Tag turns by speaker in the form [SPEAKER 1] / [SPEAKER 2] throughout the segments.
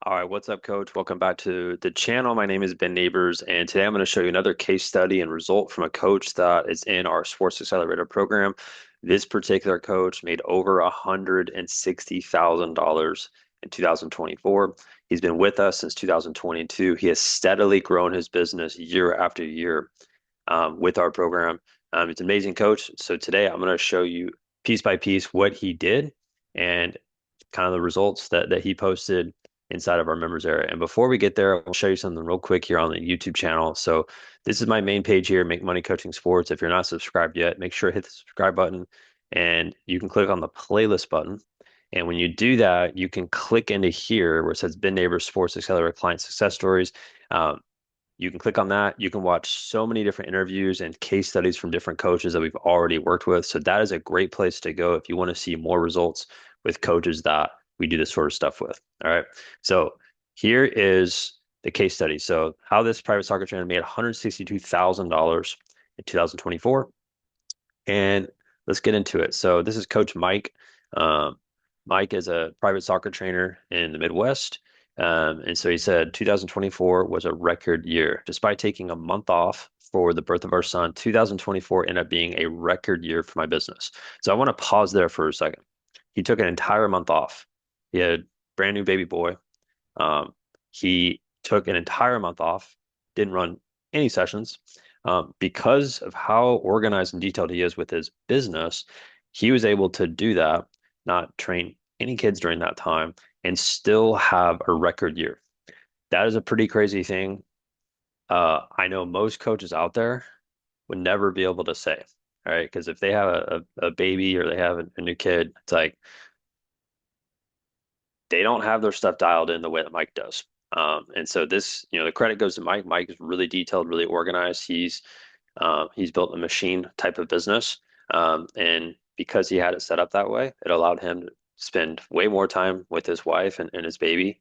[SPEAKER 1] All right, what's up, Coach? Welcome back to the channel. My name is Ben Nabers, and today I'm going to show you another case study and result from a coach that is in our Sports Accelerator program. This particular coach made over $160,000 in 2024. He's been with us since 2022. He has steadily grown his business year after year with our program. It's an amazing coach. So today I'm going to show you piece by piece what he did and kind of the results that he posted inside of our members area. And before we get there, I'll show you something real quick here on the YouTube channel. So this is my main page here, Make Money Coaching Sports. If you're not subscribed yet, make sure to hit the subscribe button and you can click on the playlist button. And when you do that, you can click into here where it says Ben Nabers Sports Accelerator Client Success Stories. Um, you can click on that. You can watch so many different interviews and case studies from different coaches that we've already worked with. So that is a great place to go if you want to see more results with coaches that we do this sort of stuff with. All right. So here is the case study. So how this private soccer trainer made $162,000 in 2024. And let's get into it. So this is Coach Mike. Um, Mike is a private soccer trainer in the Midwest. And so he said 2024 was a record year. Despite taking a month off for the birth of our son, 2024 ended up being a record year for my business. So I want to pause there for a second. He took an entire month off. He had a brand new baby boy. He took an entire month off, didn't run any sessions. Because of how organized and detailed he is with his business, he was able to do that, not train any kids during that time, and still have a record year. That is a pretty crazy thing. I know most coaches out there would never be able to say, all right, because if they have a baby or they have a new kid, it's like they don't have their stuff dialed in the way that Mike does. And so this, the credit goes to Mike. Mike is really detailed, really organized. He's built a machine type of business, and because he had it set up that way, it allowed him to spend way more time with his wife and his baby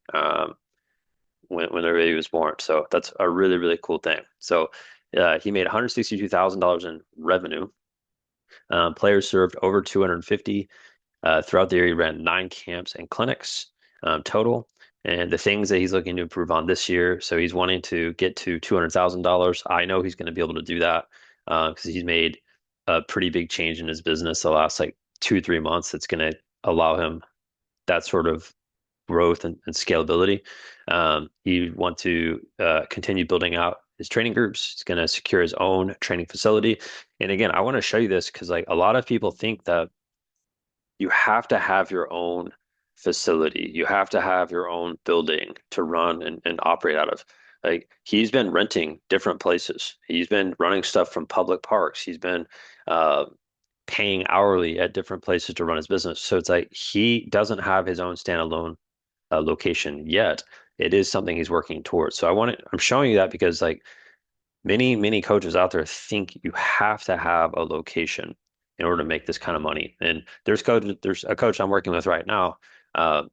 [SPEAKER 1] when their baby was born. So that's a really, really cool thing. So he made $162,000 in revenue. Players served over 250 throughout the year. He ran 9 camps and clinics total. And the things that he's looking to improve on this year, so he's wanting to get to $200,000. I know he's going to be able to do that because he's made a pretty big change in his business the last like 2, 3 months. That's going to allow him that sort of growth and scalability. He want to continue building out his training groups. He's going to secure his own training facility. And again, I want to show you this because like a lot of people think that you have to have your own facility. You have to have your own building to run and operate out of. Like he's been renting different places. He's been running stuff from public parks. He's been uh, paying hourly at different places to run his business. So it's like he doesn't have his own standalone location yet. It is something he's working towards. So I'm showing you that because like many coaches out there think you have to have a location in order to make this kind of money. And there's a coach I'm working with right now. I'm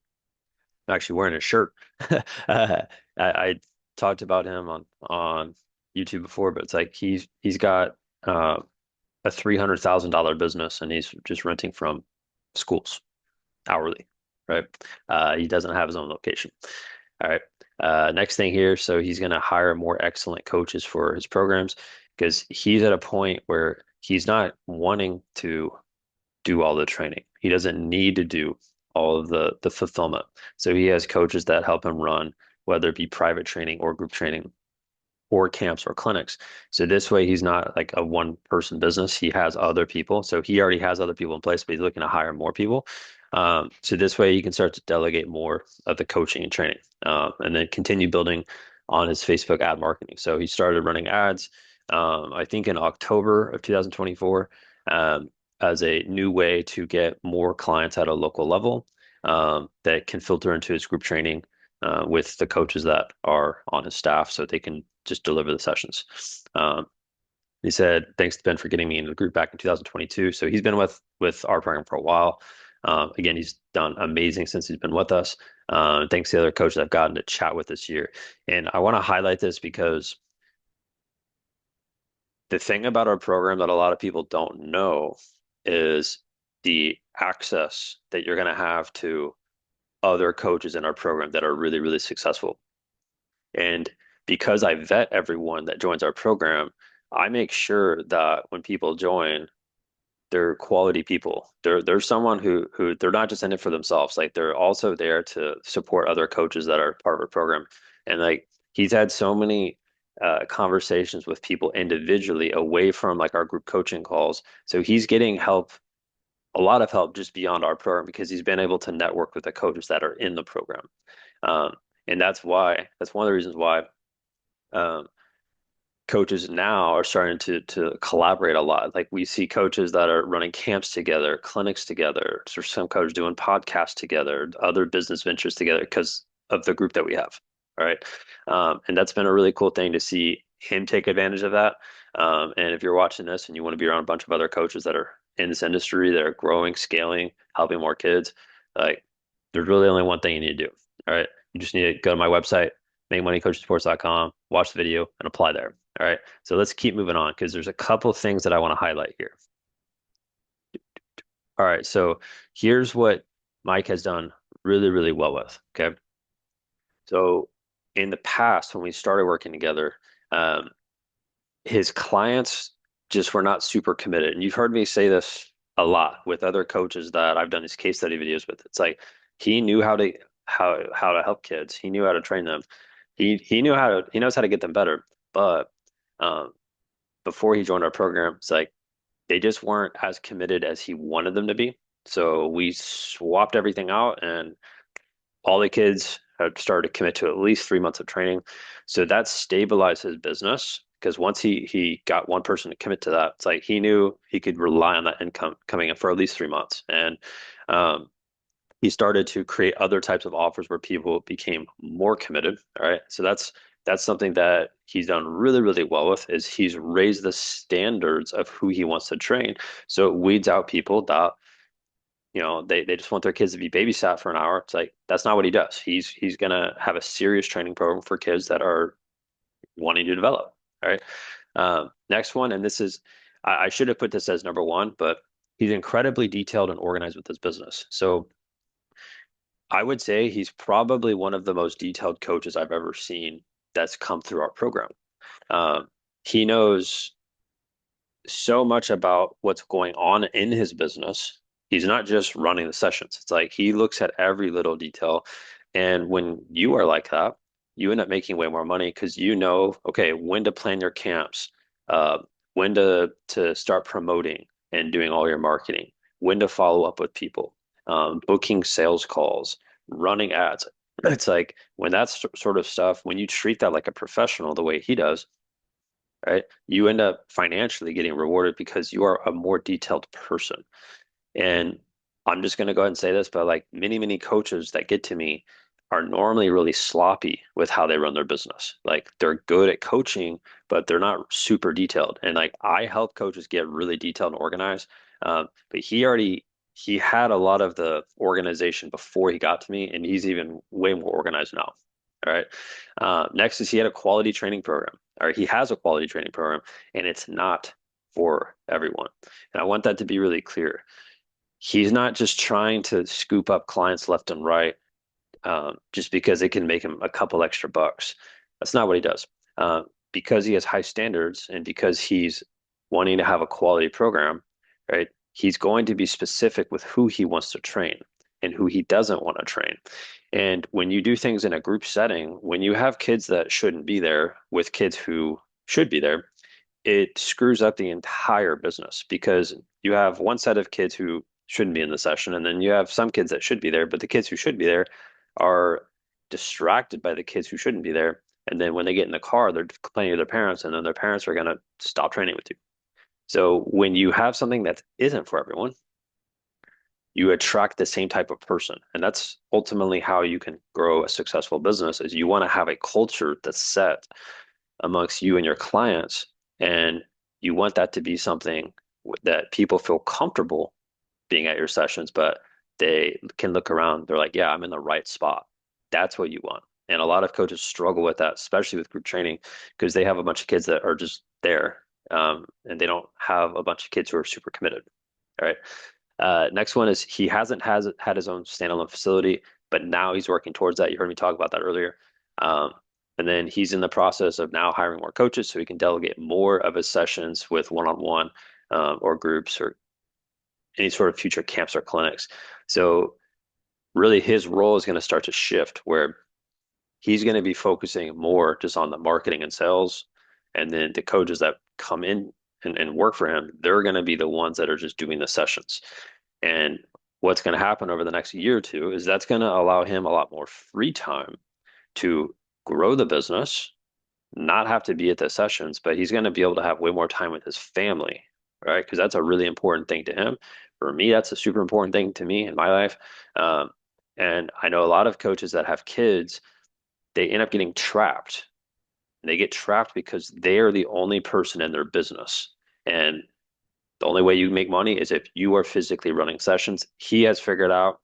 [SPEAKER 1] actually wearing a shirt. I talked about him on YouTube before, but it's like he's got a $300,000 business and he's just renting from schools hourly, right? He doesn't have his own location. All right. Next thing here, so he's going to hire more excellent coaches for his programs because he's at a point where he's not wanting to do all the training. He doesn't need to do all of the fulfillment. So he has coaches that help him run, whether it be private training or group training or camps or clinics. So this way he's not like a one person business. He has other people. So he already has other people in place, but he's looking to hire more people. So this way he can start to delegate more of the coaching and training, and then continue building on his Facebook ad marketing. So he started running ads, I think in October of 2024, as a new way to get more clients at a local level, that can filter into his group training with the coaches that are on his staff so they can just deliver the sessions. He said, thanks to Ben for getting me into the group back in 2022. So he's been with our program for a while. Again, he's done amazing since he's been with us. Thanks to the other coaches I've gotten to chat with this year. And I want to highlight this because the thing about our program that a lot of people don't know is the access that you're going to have to other coaches in our program that are really, really successful. And because I vet everyone that joins our program, I make sure that when people join, they're quality people. They're someone who they're not just in it for themselves. Like they're also there to support other coaches that are part of our program. And like he's had so many conversations with people individually away from like our group coaching calls. So he's getting help, a lot of help just beyond our program because he's been able to network with the coaches that are in the program. Um, and that's one of the reasons why um, coaches now are starting to collaborate a lot. Like we see coaches that are running camps together, clinics together, so some coaches doing podcasts together, other business ventures together because of the group that we have. All right. And that's been a really cool thing to see him take advantage of that. And if you're watching this and you want to be around a bunch of other coaches that are in this industry that are growing, scaling, helping more kids, like there's really only one thing you need to do. All right. You just need to go to my website, makemoneycoachsports.com, watch the video, and apply there. All right. So let's keep moving on because there's a couple things that I want to highlight here. All right. So here's what Mike has done really, really well with. Okay. So in the past, when we started working together, um, his clients just were not super committed. And you've heard me say this a lot with other coaches that I've done these case study videos with. It's like he knew how to help kids. He knew how to train them. He knows how to get them better. But um, before he joined our program, it's like they just weren't as committed as he wanted them to be. So we swapped everything out, and all the kids had started to commit to at least 3 months of training. So that stabilized his business because once he got one person to commit to that, it's like he knew he could rely on that income coming in for at least 3 months. And um, he started to create other types of offers where people became more committed. All right. So that's something that he's done really, really well with is he's raised the standards of who he wants to train. So it weeds out people that, they just want their kids to be babysat for an hour. It's like that's not what he does. He's gonna have a serious training program for kids that are wanting to develop. All right. Next one, and this is I should have put this as number one, but he's incredibly detailed and organized with his business. So I would say he's probably one of the most detailed coaches I've ever seen that's come through our program. Um, he knows so much about what's going on in his business. He's not just running the sessions. It's like he looks at every little detail. And when you are like that, you end up making way more money because you know, okay, when to plan your camps, uh, when to start promoting and doing all your marketing, when to follow up with people, booking sales calls, running ads. It's like when that's sort of stuff, when you treat that like a professional the way he does, right? You end up financially getting rewarded because you are a more detailed person. And I'm just going to go ahead and say this, but like many, many coaches that get to me are normally really sloppy with how they run their business. Like they're good at coaching, but they're not super detailed. And like I help coaches get really detailed and organized. But he had a lot of the organization before he got to me, and he's even way more organized now. All right. Next is he had a quality training program, or he has a quality training program, and it's not for everyone. And I want that to be really clear. He's not just trying to scoop up clients left and right just because it can make him a couple extra bucks. That's not what he does. Because he has high standards and because he's wanting to have a quality program, right? He's going to be specific with who he wants to train and who he doesn't want to train. And when you do things in a group setting, when you have kids that shouldn't be there with kids who should be there, it screws up the entire business because you have one set of kids who shouldn't be in the session, and then you have some kids that should be there, but the kids who should be there are distracted by the kids who shouldn't be there. And then when they get in the car, they're complaining to their parents, and then their parents are going to stop training with you. So when you have something that isn't for everyone, you attract the same type of person. And that's ultimately how you can grow a successful business is you want to have a culture that's set amongst you and your clients. And you want that to be something that people feel comfortable being at your sessions, but they can look around. They're like, yeah, I'm in the right spot. That's what you want. And a lot of coaches struggle with that, especially with group training, because they have a bunch of kids that are just there. And they don't have a bunch of kids who are super committed. All right. Next one is he hasn't has had his own standalone facility. but now he's working towards that. You heard me talk about that earlier. Um, and then he's in the process of now hiring more coaches so he can delegate more of his sessions with one-on-one or groups or any sort of future camps or clinics. So really his role is going to start to shift where he's going to be focusing more just on the marketing and sales. And then the coaches that come in and work for him, they're going to be the ones that are just doing the sessions. And what's going to happen over the next year or two is that's going to allow him a lot more free time to grow the business, not have to be at the sessions, but he's going to be able to have way more time with his family, right? Because that's a really important thing to him. For me, that's a super important thing to me in my life. Um, and I know a lot of coaches that have kids, they end up getting trapped. They get trapped because they are the only person in their business. And the only way you make money is if you are physically running sessions. He has figured out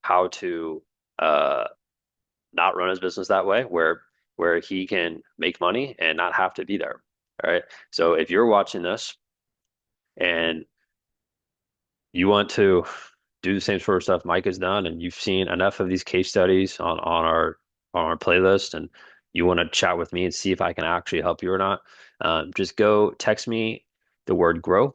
[SPEAKER 1] how to uh, not run his business that way, where he can make money and not have to be there. All right. So if you're watching this and you want to do the same sort of stuff Mike has done, and you've seen enough of these case studies on our playlist, and you want to chat with me and see if I can actually help you or not, just go text me the word grow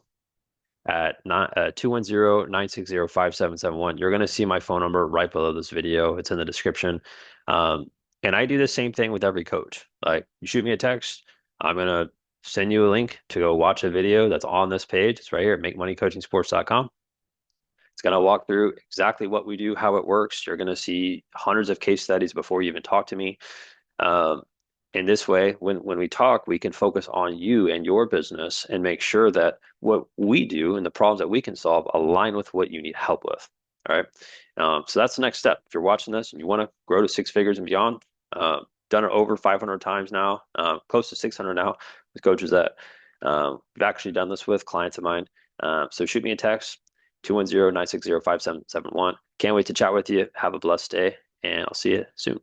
[SPEAKER 1] at 210-960-5771. You're going to see my phone number right below this video. It's in the description. Um, and I do the same thing with every coach. Like you shoot me a text, I'm going to send you a link to go watch a video that's on this page. It's right here at makemoneycoachingsports.com. It's going to walk through exactly what we do, how it works. You're going to see hundreds of case studies before you even talk to me. Um, in this way, when we talk, we can focus on you and your business and make sure that what we do and the problems that we can solve align with what you need help with. All right. So that's the next step. If you're watching this and you want to grow to six figures and beyond, done it over 500 times now, close to 600 now with coaches that we've actually done this with clients of mine. So shoot me a text, 210-960-5771. Can't wait to chat with you. Have a blessed day, and I'll see you soon.